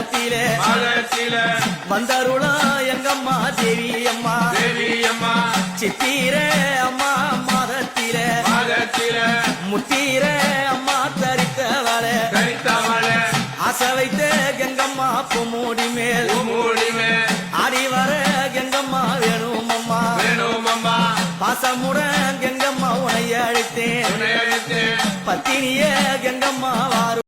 மாதத்திலே வந்தருளா எங்கம்மா தேவி அம்மா சித்திர அம்மா மாதத்திலே முத்தீர அம்மா தரித்தவளே ஆசை வைத்த கங்கம்மா பூமூடி மேல் ஆடி வர கங்கம்மா வேணும் அம்மா பாசமுடன் கங்கம்மா உன்னை அழைத்தேன் பத்தினிய கங்கம்மா வாரும்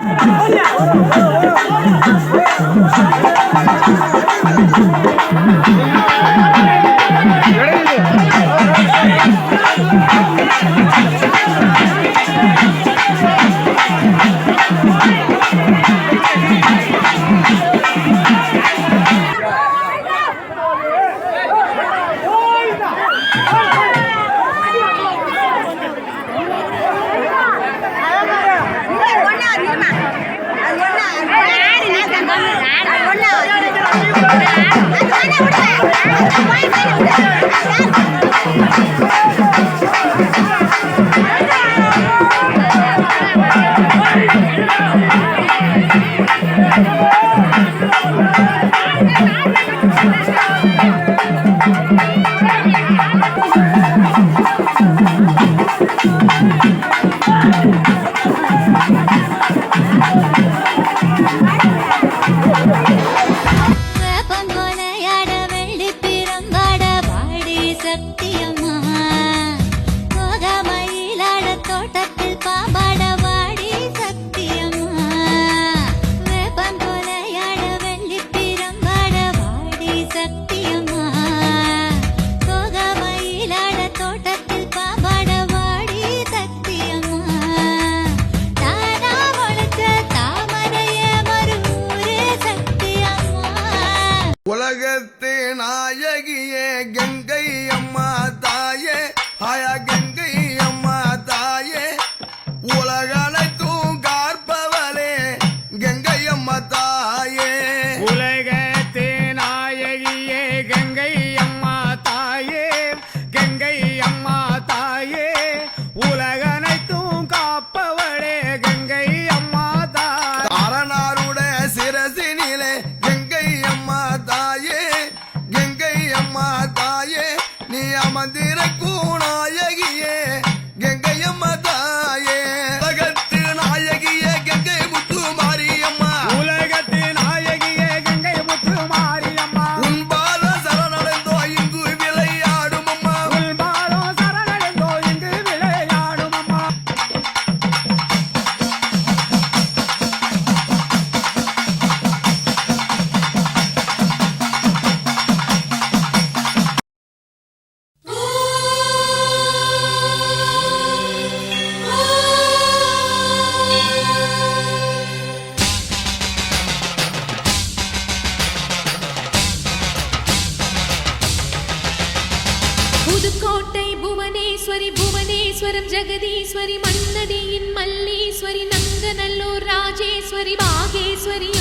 உலகத்து நாயகியே கங்கை அம்மா தாயே ஹாயா கங்கை அம்மா தாயே உலகனைத்தும் காற்பவளே கங்கை அம்மா தாயே உலகத்து நாயகியே கங்கை அம்மா தாயே கங்கை அம்மா தாயே உலகனைத்தும் காப்பவளே கங்கை அம்மா தாயே அரணாருட சிரசினிலே நீ அமர்ந்திர கூநாயகியே கங்கை அம்மா தாயே உலகத்து நாயகியே கங்கை முத்து மாரியம்மா உலகத்து நாயகியே கங்கை முத்து மாரியம்மா உன்பால சரணடைந்தோ இங்கு விளையாடும் அம்மா உன்பாலோ சரணடைந்தோ இங்கு விளையாடும் அம்மா புதுக்கோட்டை புவனேஸ்வரி புவனேஸ்வரம் ஜெகதீஸ்வரி மன்னதியின் மல்லீஸ்வரி நங்கநல்லூர் ராஜேஸ்வரி பாகேஸ்வரி